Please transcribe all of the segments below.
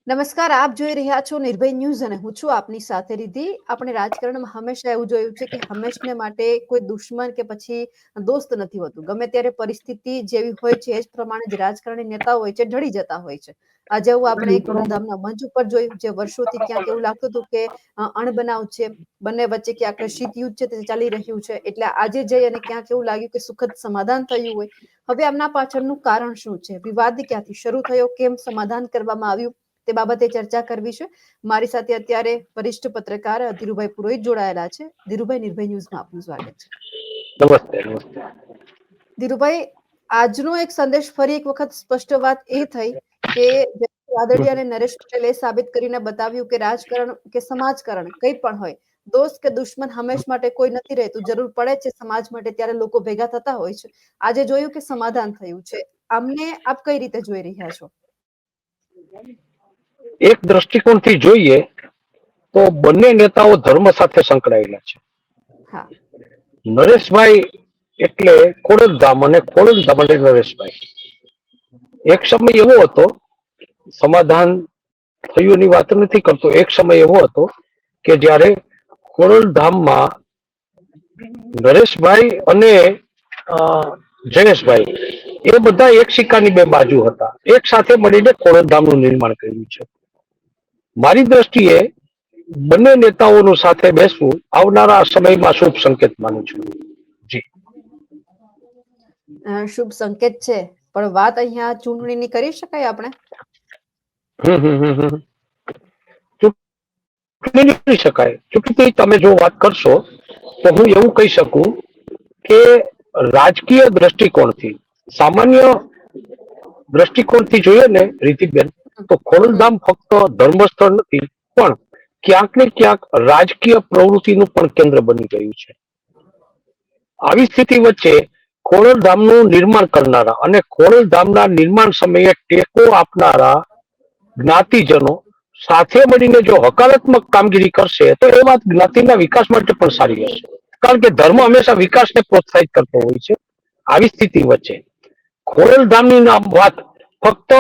નમસ્કાર, આપ જોઈ રહ્યા છો નિર્ભય ન્યૂઝ અને હું છું આપની સાથે રિદ્ધિ. આપણે રાજકારણમાં હંમેશા એવું જોયું છે કે હંમેશને માટે કોઈ દુશ્મન કે પછી દોસ્ત નથી હોતું. ગમે ત્યારે પરિસ્થિતિ જેવી હોય છે એ જ પ્રમાણે જે રાજકારણી નેતાઓ હોય છે ઢળી જતા હોય છે. આજે એવું આપણે ખોડલધામના મંચ ઉપર જોયું, જે વર્ષોથી ક્યાંક એવું લાગતું હતું કે અણબનાવ છે, બંને વચ્ચે ક્યાંક શીત યુદ્ધ છે તે ચાલી રહ્યું છે. એટલે આજે જઈ અને ક્યાંક એવું લાગ્યું કે સુખદ સમાધાન થયું હોય. હવે આમના પાછળનું કારણ શું છે, વિવાદ ક્યાંથી શરૂ થયો, કેમ સમાધાન કરવામાં આવ્યું, તે બાબતે ચર્ચા કરવી છે. મારી સાથે અત્યારે વરિષ્ઠ પત્રકાર ધીરુભાઈ પુરોહિત જોડાયેલા છે. ધીરુભાઈ, નિર્ભય ન્યૂઝમાં આપનું સ્વાગત છે. નમસ્તે. નમસ્તે ધીરુભાઈ, આજનો એક સંદેશ ફરી એક વખત સ્પષ્ટ વાત એ થઈ કે રાદડિયા અને નરેશ પટેલે સાબિત કરીને બતાવ્યું કે રાજકારણ કે સમાજકારણ કંઈ પણ હોય, દોસ્ત કે દુશ્મન હંમેશ માટે કોઈ નથી રહેતું. જરૂર પડે છે સમાજ માટે ત્યારે લોકો ભેગા થતા હોય છે. આજે જોયું કે સમાધાન થયું છે. આમને આપ કઈ રીતે જોઈ રહ્યા છો? એક દ્રષ્ટિકોણથી જોઈએ તો બંને નેતાઓ ધર્મ સાથે સંકળાયેલા છે. હા, નરેશભાઈ એટલે ખોડલધામ અને ખોડલધામ એટલે નરેશભાઈ. એક સમય એવો હતો, સમાધાન થયું એની વાત નથી કરતો, એક સમય એવો હતો કે જ્યારે ખોડલધામમાં નરેશભાઈ અને જયેશભાઈ એ બધા એક સિક્કાની બે બાજુ હતા. એક સાથે મળીને ખોડલધામનું નિર્માણ કર્યું છે. મારી દ્રષ્ટિએ બંને નેતાઓનું સાથે બેસવું આવનારા સમયમાં શુભ સંકેત માનું છું. જી, શુભ સંકેત છે, પણ વાત અહીંયા ચૂંટણીની કરી શકાય આપણે? ચૂંટણી કરી શકાય. ચૂંટણી તમે જો વાત કરશો તો હું એવું કહી શકું કે રાજકીય દ્રષ્ટિકોણથી, સામાન્ય દ્રષ્ટિકોણથી જોઈએ ને રીતિબેન, તો ખોડલધામ ફક્ત ધર્મસ્થળ નથી, પણ ક્યાંક ને ક્યાંક રાજકીય પ્રવૃત્તિનું પણ કેન્દ્ર બની ગયું છે. આવી સ્થિતિ વચ્ચે ખોડલધામનું નિર્માણ કરનારા અને ખોડલધામના નિર્માણ સમયે ટેકો આપનારા જ્ઞાતિજનો સાથે મળીને જો હકારાત્મક કામગીરી કરશે તો એ વાત જ્ઞાતિના વિકાસ માટે પણ સારી હશે. કારણ કે ધર્મ હંમેશા વિકાસને પ્રોત્સાહિત કરતો હોય છે. આવી સ્થિતિ વચ્ચે ખોડલધામની વાત ફક્ત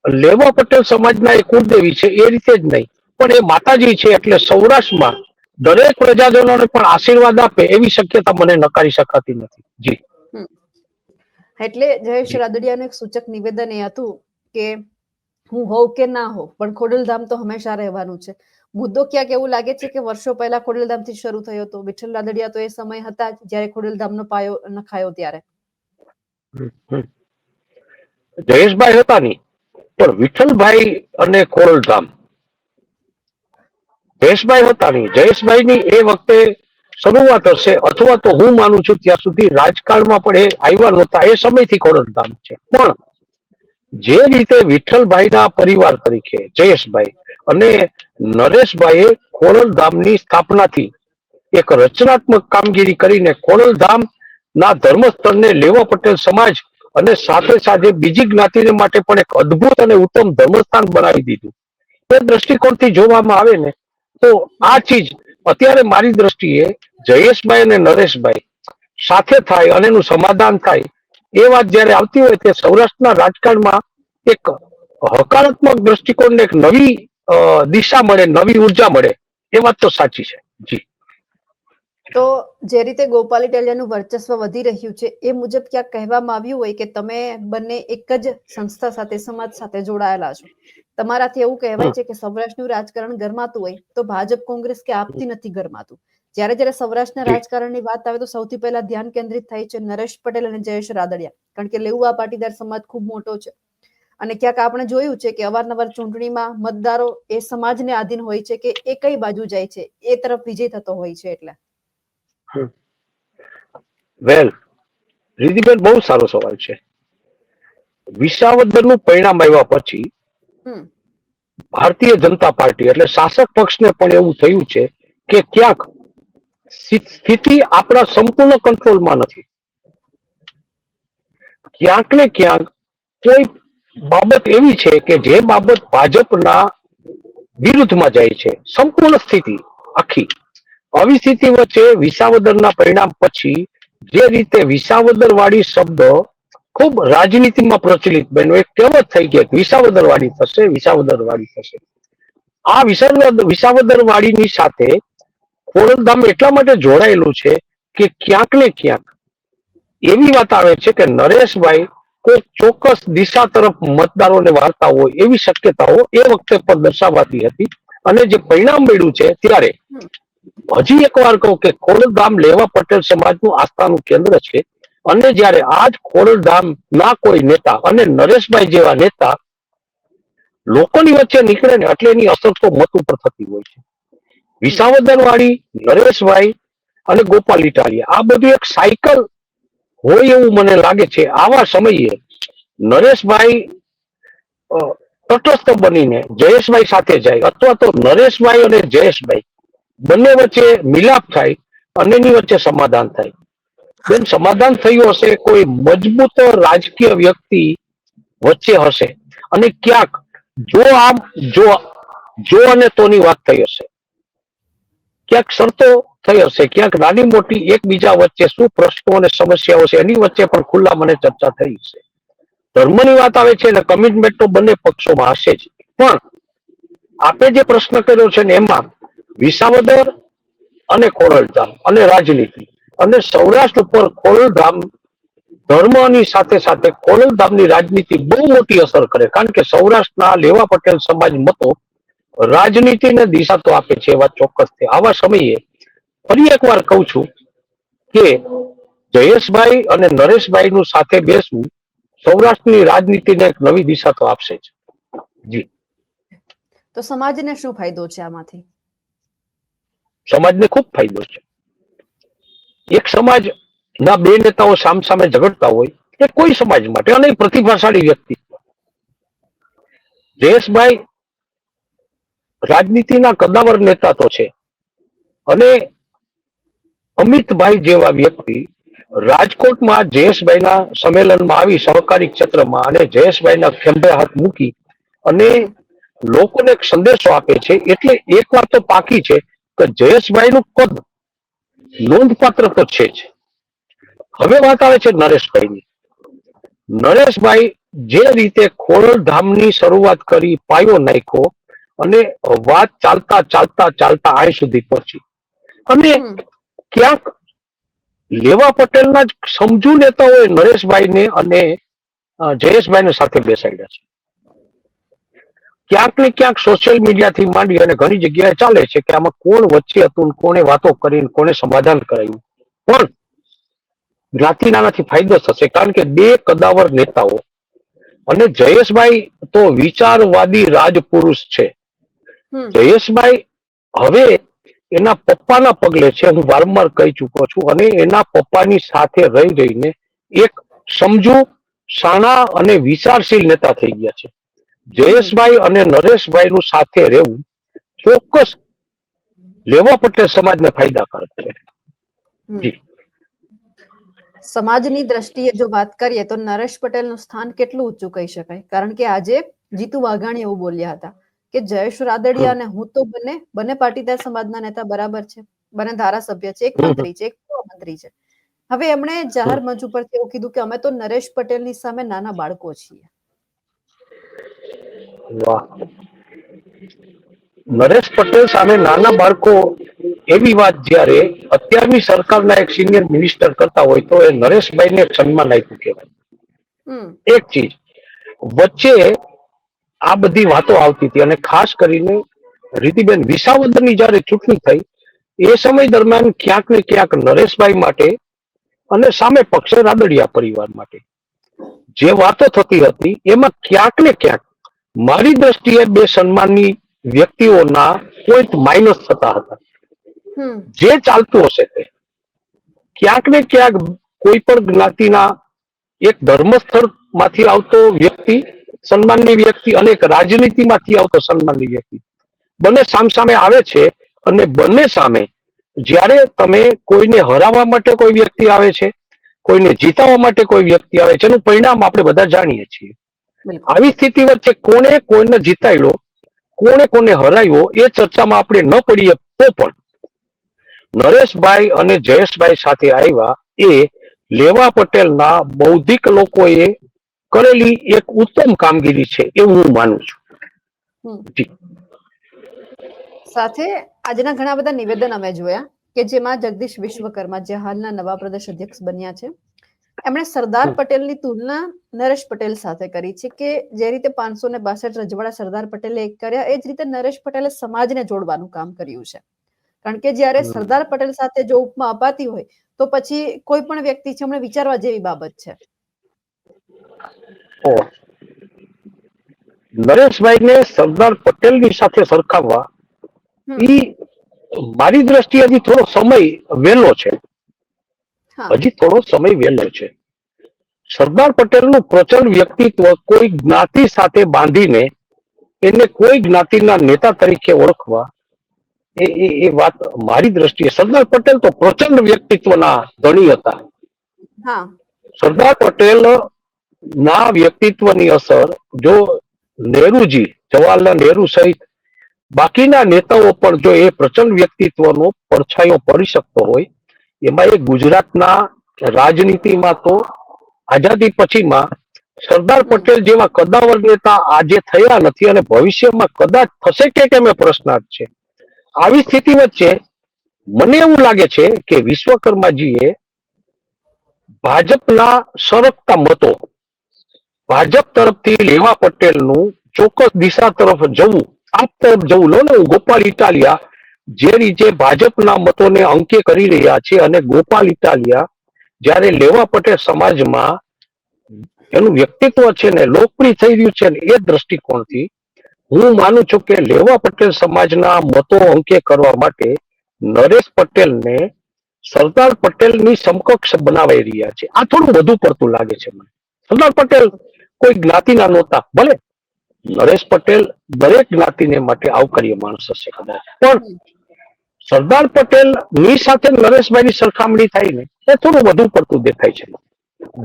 લેવા પટેલ સમાજના એક કુળદેવી છે એ રીતે જ નહીં, પણ એ માતાજી છે. એટલે સૌરાષ્ટ્રમાં દરેક પ્રજાજનોને પણ આશીર્વાદ આપે એવી શક્યતા મને નકારી શકાતી નથી. જી, એટલે જયેશ રાદડિયાનું એક સૂચક નિવેદન એ હતું કે હું હોઉં કે ના હોઉં, પણ ખોડલધામ તો હંમેશા રહેવાનું છે. મુદ્દો ક્યાંક એવું લાગે છે કે વર્ષો પહેલા ખોડલધામથી શરૂ થયો હતો. વિઠ્ઠલ રાદડિયા તો એ સમય હતા જ્યારે ખોડલધામનો પાયો નખાયો ત્યારે. જયેશભાઈ હતા નહીં, પણ વિઠ્ઠલભાઈ અને ખોડલધામ, જયેશભાઈ હતા નહીં. જયેશભાઈની એ વખતે શરૂઆત હશે, અથવા તો હું માનું છું ત્યાં સુધી રાજકારણમાં પણ એ આવ્યા નહોતા એ સમયથી ખોડલધામ છે. પણ જે રીતે વિઠ્ઠલભાઈના પરિવાર તરીકે જયેશભાઈ અને નરેશભાઈએ ખોડલધામની સ્થાપનાથી એક રચનાત્મક કામગીરી કરીને ખોડલધામના ધર્મસ્થળને લેવા પટેલ સમાજ અને સાથે સાથે બીજી જ્ઞાતિને માટે પણ એક અદ્ભુત અને ઉત્તમ ધર્મસ્થાન બનાવી દીધું. એ દ્રષ્ટિકોણથી જોવામાં આવે ને તો આ ચીજ અત્યારે મારી દ્રષ્ટિએ જયેશભાઈ અને નરેશભાઈ સાથે થાય અને એનું સમાધાન થાય એ વાત જયારે આવતી હોય તે સૌરાષ્ટ્રના રાજકારણમાં એક હકારાત્મક દ્રષ્ટિકોણને એક નવી દિશા મળે, નવી ઉર્જા મળે. એ વાત તો સાચી છે. જી, તો જે રીતે ગોપાલ ઇટાલિયાનું વર્ચસ્વ વધી રહ્યું છે એ મુજબ ક્યાંક કહેવામાં આવ્યું હોય કે તમે બંને એક જ સંસ્થા સાથે, સમાજ સાથે જોડાયેલા છો. તમારાથી એવું કહેવાય છે કે સૌરાષ્ટ્રનું રાજકારણ ગરમાતું હોય તો ભાજપ કોંગ્રેસ કે આપથી નથી ગરમાતું. જ્યારે જ્યારે સૌરાષ્ટ્રના રાજકારણની વાત આવે તો સૌથી પહેલા ધ્યાન કેન્દ્રિત થાય છે નરેશ પટેલ અને જયેશ રાદડિયા, કારણ કે લેઉવા પાટીદાર સમાજ ખૂબ મોટો છે. અને ક્યાંક આપણે જોયું છે કે અવારનવાર ચૂંટણીમાં મતદારો એ સમાજને આધીન હોય છે કે એ કઈ બાજુ જાય છે એ તરફ વિજય થતો હોય છે. એટલે વેલ, રીતિબેન બહુ સારો સવાલ છે. વિસાવદરનું પરિણામ આવ્યા પછી ભારતીય જનતા પાર્ટી એટલે શાસક પક્ષને પણ એવું થયું છે કે ક્યાંક સ્થિતિ આપણા સંપૂર્ણ કંટ્રોલમાં નથી. ક્યાંક ને ક્યાંક કોઈ બાબત એવી છે કે જે બાબત ભાજપના વિરુદ્ધમાં જાય છે. સંપૂર્ણ સ્થિતિ આખી આવી સ્થિતિ વચ્ચે વિસાવદરના પરિણામ પછી જે રીતે વિસાવદર વાળી શબ્દ ખૂબ રાજનીતિમાં પ્રચલિત બન્યો. એક કહેવત થઈ ગઈ, વિસાવદરવાડી થશે, વિસાવદરવાડી થશે. આ વિસાવદરવાડીની સાથે ખોડલધામ એટલા માટે જોડાયેલું છે કે ક્યાંક ને ક્યાંક એવી વાત આવે છે કે નરેશભાઈ કોઈ ચોક્કસ દિશા તરફ મતદારોને વાળતા હોય એવી શક્યતાઓ એ વખતે પણ દર્શાવાતી હતી. અને જે પરિણામ મળ્યું છે ત્યારે હજી એકવાર કહું કે ખોડલધામ લેવા પટેલ સમાજનું આસ્થાનું કેન્દ્ર છે. અને જ્યારે આજ ખોડલધામ ના કોઈ નેતા અને નરેશભાઈ જેવા નેતા લોકોની વચ્ચે નીકળે ને એટલે એની અસર તો મત ઉપર થતી હોય છે. વિસાવદરવાડી, નરેશભાઈ અને ગોપાલ ઇટાલિયા આ બધું એક સાયકલ હોય એવું મને લાગે છે. આવા સમયે નરેશભાઈ તટસ્થ બનીને જયેશભાઈ સાથે જાય અથવા તો નરેશભાઈ અને જયેશભાઈ બંને વચ્ચે મિલાપ થાય અને એની વચ્ચે સમાધાન થાય. બેન, સમાધાન થયું હશે કોઈ મજબૂત રાજકીય વ્યક્તિ વચ્ચે હશે અને ક્યાંક જો અને તોની વાત થઈ હશે, ક્યાંક શરતો થઈ હશે, ક્યાંક નાની મોટી એકબીજા વચ્ચે શું પ્રશ્નો અને સમસ્યાઓ છે એની વચ્ચે પણ ખુલ્લા મને ચર્ચા થઈ છે. ધર્મની વાત આવે છે એટલે કમિટમેન્ટ તો બંને પક્ષોમાં હશે જ. પણ આપે જે પ્રશ્ન કર્યો છે ને એમાં વિસાવદર અને ખોડલધામ અને રાજનીતિ અને સૌરાષ્ટ્ર ઉપર ખોડલધામ ધર્મની સાથે સાથે ખોડલધામની રાજનીતિ બહુ મોટી અસર કરે. કારણ કે સૌરાષ્ટ્રના લેવા પટેલ સમાજ મતો રાજનીતિને દિશા તો આપે છે, એ વાત ચોક્કસ છે. આવા સમયે ફરી એકવાર કહું છું કે જયેશભાઈ અને નરેશભાઈ નું સાથે બેસવું સૌરાષ્ટ્રની રાજનીતિને એક નવી દિશા તો આપશે જ. જી. તો સમાજને શું ફાયદો છે આમાંથી? સમાજને ખૂબ ફાયદો છે. એક સમાજ ના બે નેતાઓ સામસામે ઝઘડતા હોય કે કોઈ સમાજ માટે અને પ્રતિભાશાળી વ્યક્તિ, જયેશભાઈ રાજનીતિના કદાવર નેતા તો છે અને અમિતભાઈ જેવા વ્યક્તિ રાજકોટમાં જયેશભાઈના સંમેલનમાં આવી સહકારી ક્ષેત્રમાં અને જયેશભાઈના ખંભે હાથ મૂકી અને લોકોને એક સંદેશો આપે છે. એટલે એક વાત તો પાકી છે કે જયેશભાઈનું કદ નોંધપાત્ર તો છે જ. હવે વાત આવે છે નરેશભાઈની. નરેશભાઈ જે રીતે ખોડલધામની શરૂઆત કરી, પાયો નાખ્યો અને વાત ચાલતા ચાલતા ચાલતા અહીં સુધી પહોંચી અને ક્યાંક લેવા પટેલના જ સમજુ નેતાઓએ નરેશભાઈને અને જયેશભાઈને સાથે બેસાડ્યા છે. ક્યાંક ને ક્યાંક સોશિયલ મીડિયાથી માંડી અને ઘણી જગ્યાએ ચાલે છે કે આમાં કોણ વચ્ચે હતું, કોને વાતો કરીને કોને સમાધાન કરાયું. પણ જ્ઞાતિનાથી ફાયદો થશે કારણ કે બે કદાવર નેતાઓ અને જયેશભાઈ તો વિચારવાદી રાજપુરુષ છે. જયેશભાઈ હવે એના પપ્પાના પગલે છે, હું વારંવાર કહી ચુક્યો છું, અને એના પપ્પાની સાથે રહી રહીને એક સમજુ, શાણા અને વિચારશીલ નેતા થઈ ગયા છે. જયેશભાઈ અને નરેશભાઈ નું સાથે રહેવું ચોક્કસ લેવા પટેલ સમાજને ફાયદાકારક છે. જી. સમાજની દ્રષ્ટિએ જો વાત કરીએ તો નરેશ પટેલનું સ્થાન કેટલું ઊંચું કહી શકાય? કારણ કે આજે જીતુ વાઘાણી એવું બોલ્યા હતા કે જયેશ રાદડિયા અને હું તો બંને પાટીદાર સમાજના નેતા બરાબર છે, બંને ધારાસભ્ય છે, એક મંત્રી છે, એક મંત્રી છે. હવે એમણે જાહેર મંચ ઉપરથી એવું કીધું કે અમે તો નરેશ પટેલની સામે નાના બાળકો છીએ. વાહ. નરેશ પટેલ સામે નાના બાળકો, એવી વાત જ્યારે અત્યારની સરકારના એક સિનિયર મિનિસ્ટર કરતા હોય તો એ નરેશભાઈને સન્માન આપ્યું કહેવાય. એક ચીજ વચ્ચે આ બધી વાતો આવતી હતી અને ખાસ કરીને રીતિબેન વિસાવદરની જયારે ચૂંટણી થઈ એ સમય દરમિયાન ક્યાંક ને ક્યાંક નરેશભાઈ માટે અને સામે પક્ષે રાદડિયા પરિવાર માટે જે વાતો થતી હતી એમાં ક્યાંક ને ક્યાંક મારી દ્રષ્ટિએ બે સન્માનની વ્યક્તિઓના પોઈન્ટ માઇનસ થતા હતા. જે ચાલતું હશે તે ક્યાંક ને ક્યાંક કોઈ પણ જ્ઞાતિના એક ધર્મસ્થળ માંથી આવતો વ્યક્તિ, સન્માનની વ્યક્તિ, અને એક રાજનીતિમાંથી આવતો સન્માનની વ્યક્તિ, બંને સામસામે આવે છે. અને બંને સામે જ્યારે તમે કોઈને હરાવવા માટે કોઈ વ્યક્તિ આવે છે, કોઈને જીતાવવા માટે કોઈ વ્યક્તિ આવે છે, એનું પરિણામ આપણે બધા જાણીએ છીએ. આવી સ્થિતિ વચ્ચે કોને કોઈને જીતાડ્યો, કોને કોને હરાવ્યો એ ચર્ચામાં આપણે ન પડીએ તો પણ નરેશભાઈ અને જયેશભાઈ સાથે આવ્યા એ લેવા પટેલના બૌદ્ધિક લોકોએ કરેલી એક ઉત્તમ કામગીરી છે એવું હું માનું છું. હમ. સાથે આજના ઘણા બધા નિવેદન અમે જોયા કે જેમાં જગદીશ વિશ્વકર્મા જે હાલના નવા પ્રદેશ અધ્યક્ષ બન્યા છે એમણે સરદાર પટેલની તુલના નરેશ પટેલ સાથે કરી છે કે જે રીતે 562 રજવાડા સરદાર પટેલે એક કર્યા એ જ રીતે નરેશ પટેલે સમાજને જોડવાનું કામ કર્યું છે. કારણ કે જ્યારે સરદાર પટેલ સાથે જો ઉપમા અપાતી હોય તો પછી કોઈ પણ વ્યક્તિ છે એમણે વિચારવા જેવી બાબત છે. નરેશભાઈને સરદાર પટેલની સાથે સરખાવવા એ મારી દ્રષ્ટિએ હજી થોડો સમય વહેલો છે. હજી થોડો સમય વહેલો છે. સરદાર પટેલનું પ્રચંડ વ્યક્તિત્વ કોઈ જ્ઞાતિ સાથે બાંધીને એને કોઈ જ્ઞાતિના નેતા તરીકે ઓળખવા એ વાત મારી દ્રષ્ટિએ સરદાર પટેલ તો પ્રચંડ વ્યક્તિત્વના ધણી હતા. સરદાર પટેલ ના વ્યક્તિત્વની અસર જો નહેરુજી જવાહરલાલ નહેરુ સહિત બાકીના નેતાઓ પણ જો એ પ્રચંડ વ્યક્તિત્વનો પડછાયો પડી શકતો હોય એમાં એ ગુજરાતના રાજનીતિમાં તો આઝાદી પછીમાં સરદાર પટેલ જેવા કદાવર નેતા આજે થયા નથી અને ભવિષ્યમાં કદાચ થશે કે કેમ એ પ્રશ્નાર્થ છે. આવી સ્થિતિ વચ્ચે મને એવું લાગે છે કે વિશ્વકર્માજીએ ભાજપના સરકતા મતો ભાજપ તરફથી લેવા પટેલનું ચોક્કસ દિશા તરફ જવું આ તરફ જવું લો ને ગોપાલ ઇટાલિયા જે રીતે ભાજપના મતોને અંકે કરી રહ્યા છે અને ગોપાલ ઇટાલિયા જ્યારે લેવા પટેલ સમાજમાં એનું વ્યક્તિત્વ છે ને લોકપ્રિય થઈ રહ્યું છે ને એ દ્રષ્ટિકોણથી હું માનું છું કે લેવા પટેલ સમાજના મતો અંકે કરવા માટે નરેશ પટેલને સરદાર પટેલની સમકક્ષ બનાવાઈ રહ્યા છે. આ થોડું વધુ પડતું લાગે છે મને. સરદાર પટેલ કોઈ જ્ઞાતિના નહોતા, ભલે નરેશ પટેલ દરેક જ્ઞાતિને માટે આવકાર્ય માણસ હશે કદાચ, પણ સરદાર પટેલ ની સાથે નરેશભાઈની સરખામણી થાય ને એ થોડું વધુ પડતું દેખાય છે.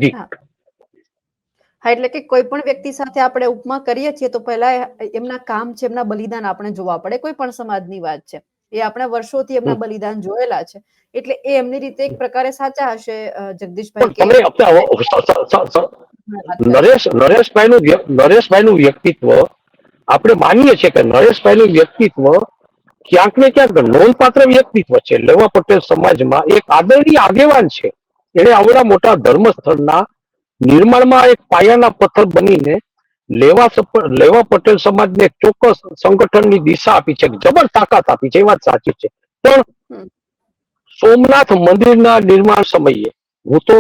જી હા, એટલે કે કોઈ પણ વ્યક્તિ સાથે આપણે ઉપમા કરીએ છીએ તો પહેલા એમના કામ છે, એમના બલિદાન આપણે જોવા પડે. કોઈ પણ સમાજની વાત છે, એ આપણે વર્ષોથી એમના બલિદાન જોયેલા છે, એટલે એ એમની રીતે એક પ્રકારે સાચા હશે. જગદીશભાઈ, નરેશભાઈનું વ્યક્તિત્વ આપણે માનીએ છીએ કે નરેશભાઈનું વ્યક્તિત્વ ક્યાંક ને ક્યાંક નોંધપાત્ર વ્યક્તિત્વ છે. લેવા પટેલ સમાજમાં એક આદરણીય આગેવાન છે. એને આવડા મોટા ધર્મસ્થળના નિર્માણમાં એક પાયાના પથ્થર બનીને લેવા પટેલ સમાજને ચોક્કસ સંગઠનની દિશા આપી છે, જબર તાકાત આપી છે. એ વાત સાચી છે. પણ સોમનાથ મંદિરના નિર્માણ સમયે હું તો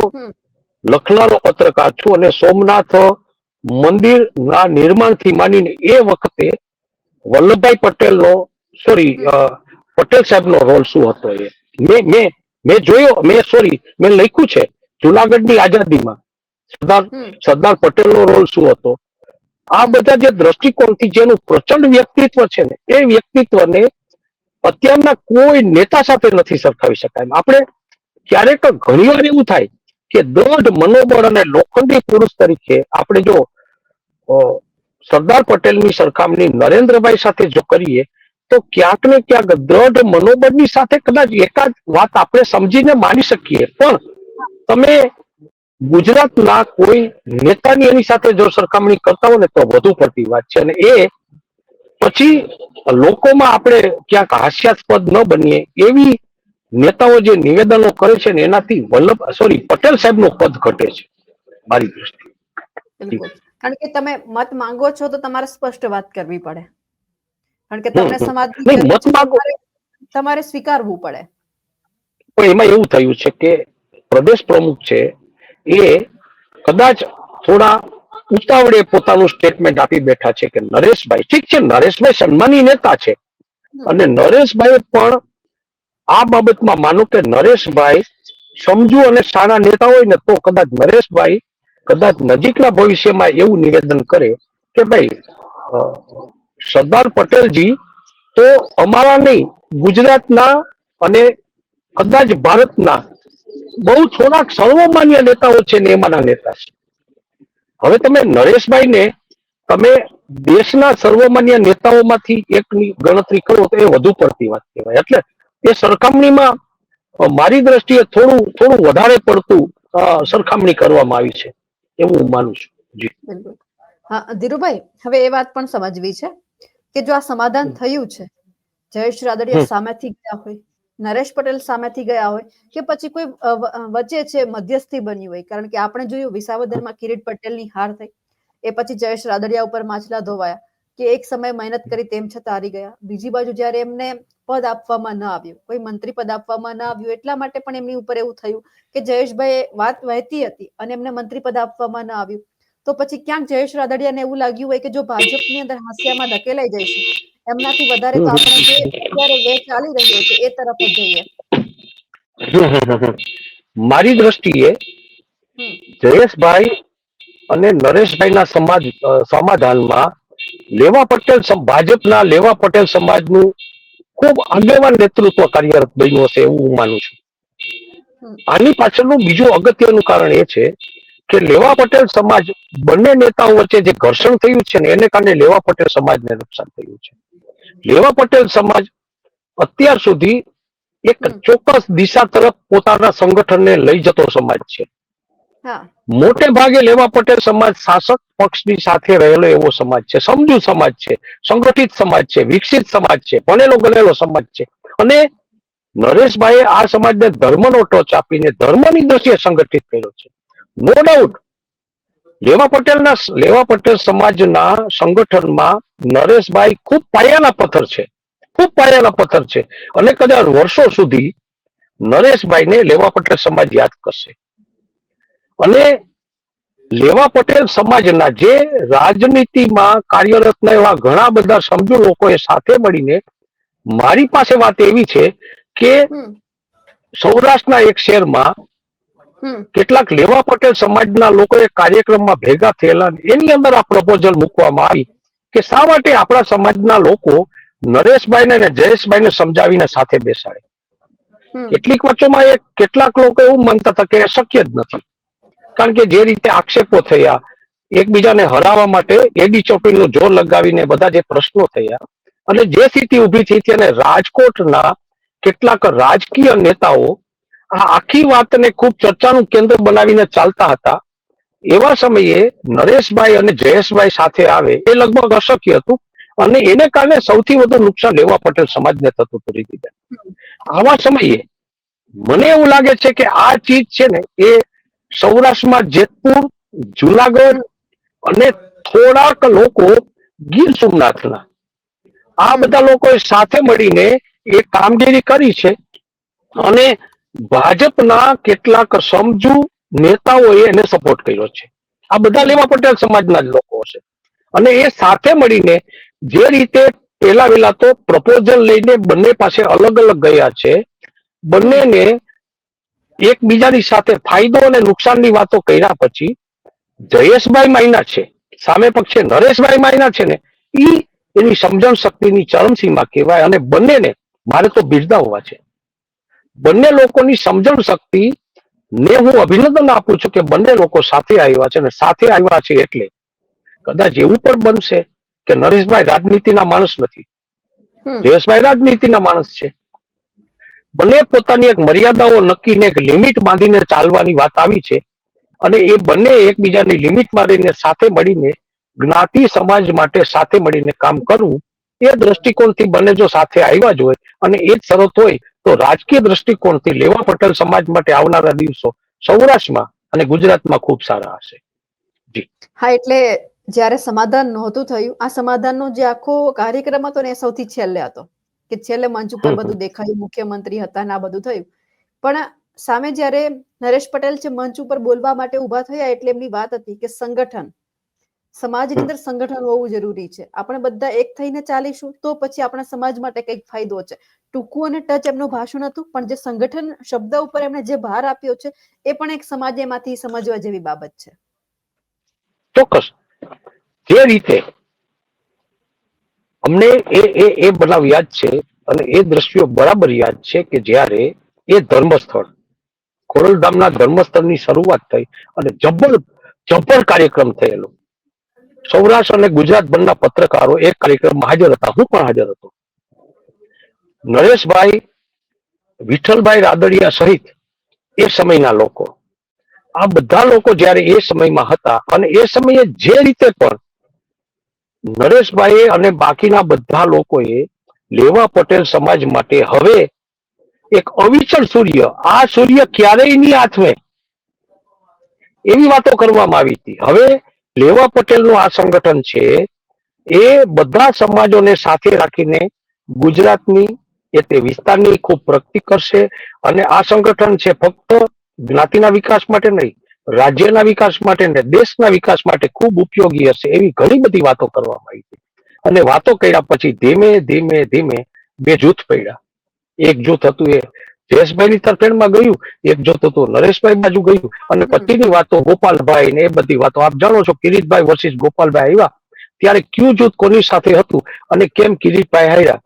લખનારો પત્રકાર છું અને સોમનાથ મંદિરના નિર્માણથી માંડીને એ વખતે વલ્લભભાઈ પટેલનો પટેલ સાહેબનો રોલ શું હતો એ મેં જોયો, મેં લખ્યું છે જુનાગઢની આઝાદીમાં સરદાર પટેલનો રોલ શું હતો. આ બધા જે દ્રષ્ટિકોણથી જેનું પ્રચંડ વ્યક્તિત્વ છે ને એ વ્યક્તિત્વને અત્યારના કોઈ નેતા સાથે નથી સરખાવી શકાય. આપણે ક્યારેક ઘણી વાર એવું થાય કે દૃઢ મનોબળ અને લોખંડી પુરુષ તરીકે આપણે જો સરદાર પટેલની સરખામણી નરેન્દ્રભાઈ સાથે જો કરીએ તો ક્યાંક ને ક્યાંક દ્રઢ મનોબળની સાથે કદાચ એકાદ વાત આપણે સમજીને માની શકીએ, પણ તમે ગુજરાતના કોઈ નેતાની એની સાથે જો સરખામણી કરતા હો ને તો વધુ પડતી વાત છે. અને એ પછી લોકોમાં આપણે ક્યાંક હાસ્યાસ્પદ ન બનીએ એવી નેતાઓ જે નિવેદનો કરે છે ને એનાથી પટેલ સાહેબનું કદ ઘટે છે મારી દ્રષ્ટિએ. બિલકુલ, કારણ કે તમે મત માંગો છો તો તમારે સ્પષ્ટ વાત કરવી પડે, કારણ કે તમને તમારે સ્વીકારવું પડે. પણ એમાં એવું થયું છે કે પ્રદેશ પ્રમુખ છે એ કદાચ થોડા ઉતાવળે પોતાનું સ્ટેટમેન્ટ આપી બેઠા છે કે નરેશભાઈ, ઠીક છે, નરેશભાઈ સન્માની નેતા છે અને નરેશભાઈ પણ આ બાબતમાં માનો કે નરેશભાઈ સમજુ અને સારા નેતા હોય ને તો કદાચ નરેશભાઈ નજીકના ભવિષ્યમાં એવું નિવેદન કરે કે ભાઈ સરદાર પટેલજી તો અમારા નહીં, ગુજરાતના અને કદાચ ભારતના બહુ થોડાક સર્વમાન્ય નેતાઓ છે ને એમાંના નેતા છે. હવે તમે નરેશભાઈને તમે દેશના સર્વમાન્ય નેતાઓમાંથી એકની ગણતરી કરો તો એ વધુ પડતી વાત કહેવાય. એટલે એ સરખામણીમાં મારી દ્રષ્ટિએ થોડું વધારે પડતું સરખામણી કરવામાં આવી છે એવું હું માનું છું. જી. બિલકુલ. હા, ધીરુભાઈ, હવે એ વાત પણ સમજવી છે કે જો આ સમાધાન થયું છે, જયેશ રાદડિયા સામેથી ગયા હોય, નરેશ પટેલ સામેથી ગયા હોય કે પછી કોઈ વચ્ચે છે મધ્યસ્થી બન્યું હોય, કારણ કે આપણે જોયું વિસાવદરમાં કિરીટ પટેલની હાર થઈ, એ પછી જયેશ રાદડિયા ઉપર માછલા ધોવાયા કે એક સમય મહેનત કરી તેમ છતાં હારી ગયા. બીજી બાજુ જયારે એમને પદ આપવામાં ન આવ્યું, કોઈ મંત્રી પદ આપવામાં ન આવ્યું, એટલા માટે પણ એમની ઉપર એવું થયું કે જયેશભાઈ વાત વહેતી હતી અને એમને મંત્રી પદ આપવામાં ન આવ્યું. તો પછી ક્યાંક જયેશ રાદડિયાને એવું લાગ્યું હોય કે જો ભાજપની અંદર હાંસિયામાં ધકેલાઈ જઈશું, એમનાથી વધારે તો આપણે જે અત્યારે વે ચાલી રહ્યો છે એ તરફ જ જઈએ. મારી દ્રષ્ટિએ જયેશભાઈ અને નરેશભાઈના સમાધાનમાં લેવા પટેલ ભાજપના લેવા પટેલ સમાજનું ખૂબ આગેવાન નેતૃત્વ કાર્યરત બન્યું હશે એવું હું માનું છું. આની પાછળનું બીજું અગત્યનું કારણ એ છે કે લેવા પટેલ સમાજ બંને નેતાઓ વચ્ચે જે ઘર્ષણ થયું છે ને એને કારણે લેવા પટેલ સમાજને નુકસાન થયું છે. લેવા પટેલ સમાજ અત્યાર સુધી એક ચોક્કસ દિશા તરફ પોતાના સંગઠનને લઈ જતો સમાજ છે. મોટે ભાગે લેવા પટેલ સમાજ શાસક પક્ષની સાથે રહેલો એવો સમાજ છે, સમજુ સમાજ છે, સંગઠિત સમાજ છે, વિકસિત સમાજ છે, ભણેલો ગણેલો સમાજ છે. અને નરેશભાઈએ આ સમાજને ધર્મનો ટચ આપીને ધર્મની દ્રષ્ટિએ સંગઠિત કર્યો છે. નો ડાઉટ લેવા પટેલ સમાજના સંગઠનમાં નરેશભાઈ ખૂબ પાયાના પથ્થર છે, ખૂબ પાયાના પથ્થર છે. અને કદાચ વર્ષો સુધી નરેશભાઈને લેવા પટેલ સમાજ યાદ કરશે. અને લેવા પટેલ સમાજના જે રાજનીતિમાં કાર્યરત એવા ઘણા બધા સમજુ લોકોએ સાથે મળીને, મારી પાસે વાત એવી છે કે સૌરાષ્ટ્રના એક શહેરમાં કેટલાક લેવા પટેલ સમાજના લોકોએ કાર્યક્રમમાં ભેગા થયેલા, એની અંદર આ પ્રપોઝલ મૂકવામાં આવી કે શા માટે આપણા સમાજના લોકો નરેશભાઈને અને જયેશભાઈને સમજાવીને સાથે બેસાડે. કેટલીક વચ્ચોમાં કેટલાક લોકો એવું માનતા હતા કે શક્ય જ નથી, કારણ કે જે રીતે આક્ષેપો થયા, એકબીજાને હરાવવા માટે એડી ચોટીનું જોર લગાવીને બધા જે પ્રશ્નો થયા અને જે સ્થિતિ ઉભી થઈ હતી, અને રાજકોટના કેટલાક રાજકીય નેતાઓ આ આખી વાતને ખૂબ ચર્ચાનું કેન્દ્ર બનાવીને ચાલતા હતા. એવા સમયે નરેશભાઈ અને જયેશભાઈ સાથે આવે એ લગભગ અશક્ય હતું અને એને કારણે સૌથી વધુ નુકસાન લેવા પટેલ સમાજને થતું હતું. રીતે આવા સમયે મને એવું લાગે છે કે આ ચીજ છે ને એ સૌરાષ્ટ્રમાં જેતપુર, જુનાગઢ અને થોડાક લોકો ગીર સોમનાથના આ બધા લોકોએ સાથે મળીને એ કામગીરી કરી છે. અને ભાજપના કેટલાક સમજુ નેતાઓએ એને સપોર્ટ કર્યો છે. આ બધા લેવા પટેલ સમાજના જ લોકો છે. અને એ સાથે મળીને જે રીતે પેલા તો પ્રપોઝલ લઈને બંને પાસે અલગ અલગ ગયા છે, બંનેને એકબીજાની સાથે ફાયદો અને નુકસાનની વાતો કર્યા પછી જયેશભાઈ માયના છે, સામે પક્ષે નરેશભાઈ માયના છે ને, એની સમજણ શક્તિની ચરમસીમા કહેવાય. અને બંનેને મારે તો બિરદાવવા છે. બંને લોકોની સમજણ શક્તિ ને હું અભિનંદન આપું છું કે બંને લોકો સાથે આવ્યા છે, અને સાથે આવ્યા છે એટલે કદાચ એવું પણ બનશે કે નરેશભાઈ રાજનીતિના માણસ નથી, જયેશભાઈ રાજનીતિના માણસ છે. બંને પોતાની એક મર્યાદાઓ નક્કીને એક લિમિટ બાંધીને ચાલવાની વાત આવી છે. અને એ બંને એકબીજાની લિમિટ મારીને સાથે મળીને જ્ઞાતિ સમાજ માટે સાથે મળીને કામ કરવું, એ દ્રષ્ટિકોણથી બંને જો સાથે આવ્યા જ હોય અને એ જ શરત હોય તો રાજકીય દ્રષ્ટિકોણથી લેવા પટેલ સમાજ માટે આવનારા દિવસો સૌરાષ્ટ્રમાં અને ગુજરાતમાં ખૂબ સારા હશે. જી હા, એટલે જ્યારે સમાધાન નહોતું થયું, આ સમાધાનનો જે આખો કાર્યક્રમ હતો ને એ સૌથી છેલ્લે હતો કે છેલ્લે મંચ ઉપર બધું દેખાયું, મુખ્યમંત્રી હતા ને આ બધું થયું. પણ સામે જ્યારે નરેશ પટેલ છે મંચ ઉપર બોલવા માટે ઉભા થયા એટલે એમની વાત હતી કે સંગઠન, સમાજની અંદર સંગઠન હોવું જરૂરી છે. આપણે બધા એક થઈને ચાલીશું તો પછી આપણા સમાજ માટે કંઈક ફાયદો છે. ટૂંકું અને ટચ એમનું ભાષણ હતું, પણ જે સંગઠન શબ્દ ઉપર એમણે જે ભાર આપ્યો છે એ પણ એક સમાજેમાંથી સમજવા જેવી બાબત છે. ચોક્કસ. જે રીતે અમને એ બનાવ યાદ છે અને એ દ્રશ્યો બરાબર યાદ છે કે જ્યારે એ ધર્મસ્થળ ખોડલધામના ધર્મસ્થળની શરૂઆત થઈ અને જબ્બર કાર્યક્રમ થયેલો. સૌરાષ્ટ્ર અને ગુજરાત ભરના પત્રકારો એક કાર્યક્રમમાં હાજર હતા, હું પણ હાજર હતો. નરેશભાઈ, વિઠ્ઠલભાઈ રાદડિયા સહિત એ સમયના લોકો આ બધા લોકો જયારે એ સમયમાં હતા અને એ સમયે જે રીતે પણ નરેશભાઈએ અને બાકીના બધા લોકોએ લેવા પટેલ સમાજ માટે હવે એક અવિચળ સૂર્ય, આ સૂર્ય ક્યારેય નહીં આથમે એવી વાતો કરવામાં આવી હતી. હવે લેવા પટેલનું આ સંગઠન છે એ બધા સમાજોને સાથે રાખીને ગુજરાતની તે વિસ્તારની ખૂબ પ્રગતિ કરશે અને આ સંગઠન છે ફક્ત જ્ઞાતિના વિકાસ માટે નહીં, રાજ્યના વિકાસ માટે ને દેશના વિકાસ માટે ખૂબ ઉપયોગી હશે એવી ઘણી બધી વાતો કરવામાં આવી હતી. અને વાતો કર્યા પછી ધીમે ધીમે ધીમે બે જૂથ પડ્યા. એક જૂથ હતું એ જયેશભાઈની તરફેણમાં ગયું, એક જૂથ હતું નરેશભાઈ બાજુ ગયું અને પછીની વાતો ગોપાલભાઈ ને એ બધી વાતો આપ જાણો છો. કિરીટભાઈ વર્સિસ ગોપાલભાઈ આવ્યા ત્યારે ક્યુ જૂથ કોની સાથે હતું અને કેમ કિરીટભાઈ હાર્યા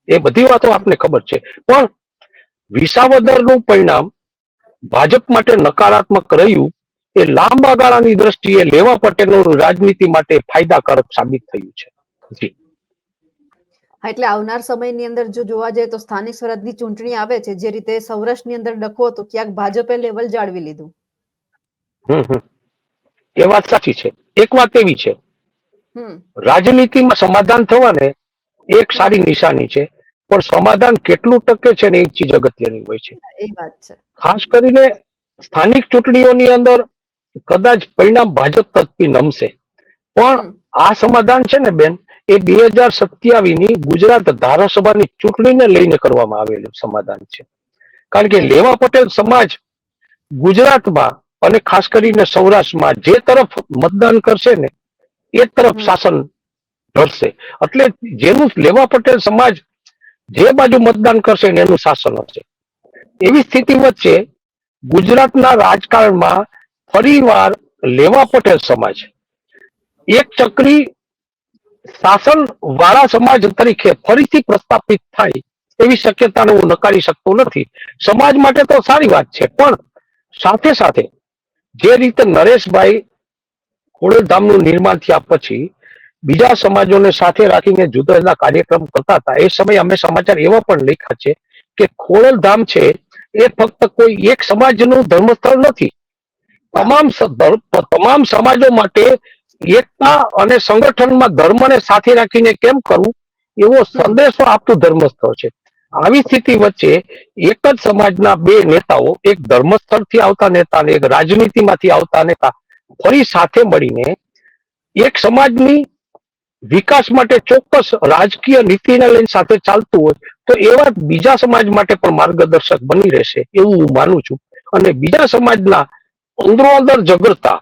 એ બધી વાતો આપને ખબર છે. પણ વિસાવદરનું પરિણામ ભાજપ માટે નકારાત્મક રહ્યું એ લાંબા ગાળાની દ્રષ્ટિએ લેવા પટેલનું રાજનીતિ માટે ફાયદાકારક સાબિત થયું છે. જી એટલે આવનાર સમયની અંદર જો જોવા જાય તો સ્થાનિક સ્વરાજની ચૂંટણી આવે છે, જે રીતે સૌરાષ્ટ્રની અંદર ડખો હતો, ક્યાંક ભાજપે લેવલ જાળવી લીધું. એ વાત સાચી છે. એક વાત એવી છે, રાજનીતિમાં સમાધાન થવાને એક સારી નિશાની છે, પણ સમાધાન કેટલું ટકે છે ને એ ચીજ અગત્યની હોય છે. એ વાત છે. ખાસ કરીને સ્થાનિક ચૂંટણીઓની અંદર કદાચ પરિણામ ભાજપ તરફથી નમશે, પણ આ સમાધાન છે ને બેન એ 2027 ની ગુજરાત ધારાસભાની ચૂંટણીને લઈને કરવામાં આવેલું સમાધાન છે. કારણ કે લેવા પટેલ સમાજ ગુજરાતમાં અને ખાસ કરીને સૌરાષ્ટ્રમાં જે તરફ મતદાન કરશે ને એ તરફ શાસન ધરશે. એટલે જેનું લેવા પટેલ સમાજ જે બાજુ મતદાન કરશે ને એનું શાસન હશે. એવી સ્થિતિ વચ્ચે ગુજરાતના રાજકારણમાં ફરીવાર લેવા પટેલ સમાજ એક ચક્રી શાસન વાળા સમાજ તરીકે ફરીથી પ્રસ્થાપિત થાય એવી શક્યતાને હું નકારી શકતો નથી. સમાજ માટે તો સારી વાત છે, પણ સાથે સાથે જે રીતે નરેશભાઈ ખોડલધામનું નિર્માણ થયા પછી બીજા સમાજોને સાથે રાખીને જુદા જુદા કાર્યક્રમ કરતા હતા, એ સમયે અમે સમાચાર એવા પણ લખ્યા છે કે ખોડલધામ છે એ ફક્ત કોઈ એક સમાજનું ધર્મસ્થળ નથી. તમામ સમાજો માટે એકતા અને સંગઠનમાં ધર્મને સાથે રાખીને કેમ કરવું એવો સંદેશો આપતું ધર્મસ્થળ છે. આવી સ્થિતિ વચ્ચે એક જ સમાજના બે નેતાઓ, એક ધર્મસ્થળથી આવતા નેતા અને એક રાજનીતિમાંથી આવતા નેતા ફરી સાથે મળીને એક સમાજની વિકાસ માટે ચોક્કસ રાજકીય નીતિને લઈને સાથે ચાલતું હોય તો એવા બીજા સમાજ માટે પણ માર્ગદર્શક બની રહેશે એવું હું માનું છું. અને બીજા સમાજના અંદરો અંદર ઝઘડતા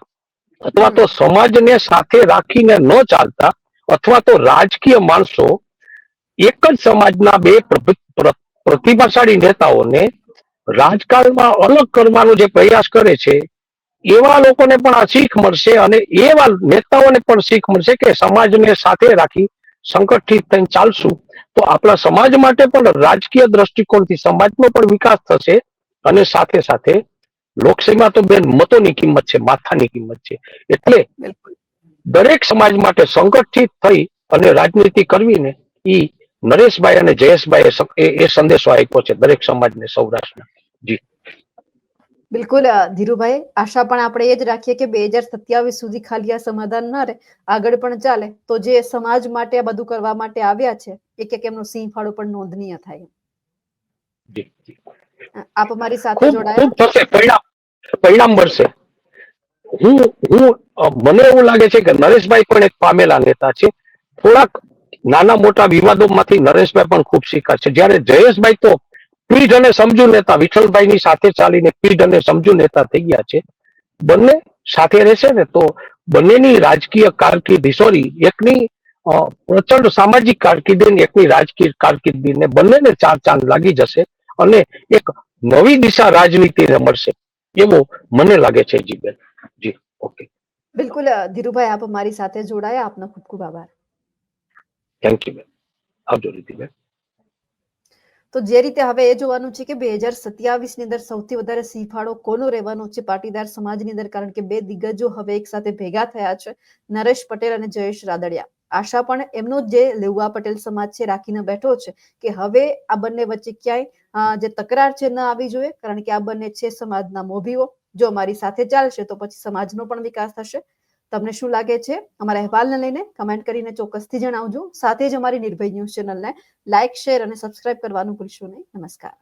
અથવા તો સમાજને સાથે રાખીને ન ચાલતા અથવા તો રાજકીય માણસો એક જ સમાજના બે પ્રતિભાશાળી નેતાઓને રાજકારણમાં અલગ કરવાનો જે પ્રયાસ કરે છે એવા લોકોને પણ આ શીખ મળશે અને એવા નેતાઓને પણ શીખ મળશે કે સમાજને સાથે રાખી સંગઠિત થઈને ચાલશું તો આપણા સમાજ માટે પણ રાજકીય દ્રષ્ટિકોણથી સમાજનો પણ વિકાસ થશે અને સાથે સાથે લોકશાહીમાં તો બેન મતોની કિંમત છે, માથાની કિંમત છે. એટલે દરેક સમાજ માટે સંગઠિત થઈ અને રાજનીતિ કરવીને ઈ નરેશભાઈ અને જયેશભાઈ એ સંદેશો આપ્યો છે દરેક સમાજને સૌરાષ્ટ્રના. જી બિલકુલ ધીરુભાઈ, આશા પણ આપણે એ જ રાખીએ કે 2027 સુધી ખાલી આ સમાધાન ના રહે, આગળ પણ ચાલે તો જે સમાજ માટે આ બધું કરવા માટે આવ્યા છે એક એમનો સિંહ ફાળો પણ નોંધનીય થાય. આપ અમારી સાથે જોડાયા, પરિણામ મળશે. મને એવું લાગે છે કે નરેશભાઈ પણ એક પામેલા નેતા છે. થોડાક નાના મોટા વિવાદોમાંથી નરેશભાઈ પણ ખૂબ શીખ્યા છે. જ્યારે જયેશભાઈ તો પીઢ અને સમજુ નેતા, વિઠ્ઠલભાઈની સાથે ચાલીને પીઢ અને સમજુ નેતા થઈ ગયા છે. બંને સાથે રહેશે ને તો બંનેની રાજકીય કારકિર્દી એકની પ્રચંડ સામાજિક કારકિર્દી, એકની રાજકીય કારકિર્દી, બંનેને ચાર ચાંદ લાગી જશે અને એક નવી દિશા રાજનીતિને મળશે એવું મને લાગે છે. જી બેન. જી ઓકે. બિલકુલ ધીરુભાઈ, આપ મારી સાથે જોડાયા, આપનો ખૂબ ખૂબ આભાર. થેન્ક યુ બેન. આવજો રીતિબેન. તો જે રીતે હવે એ જોવાનું છે કે 2027 ની અંદર સૌથી વધારે સિંહ ફાળો કોનો રહેવાનો છે પાટીદાર સમાજની અંદર, કારણ કે બે દિગ્ગજો હવે એક સાથે ભેગા થયા છે, નરેશ પટેલ અને જયેશ રાદડિયા. આશા પણ એમનો જે લેઉવા પટેલ સમાજ છે રાખીને બેઠો છે કે હવે આ બંને વચ્ચે ક્યાંય જે તકરાર છે ન આવી જોઈએ, કારણ કે આ બંને છે સમાજના મોભીઓ જો અમારી સાથે ચાલશે તો પછી સમાજનો પણ વિકાસ થશે. તમને શું લાગે છે અમારા અહેવાલને લઈને કમેન્ટ કરીને ચોક્કસથી જણાવજો. સાથે જ અમારી નિર્ભય ન્યૂઝ ચેનલને લાઇક, શેર અને સબસ્ક્રાઇબ કરવાનું ભૂલશો નહીં. નમસ્કાર.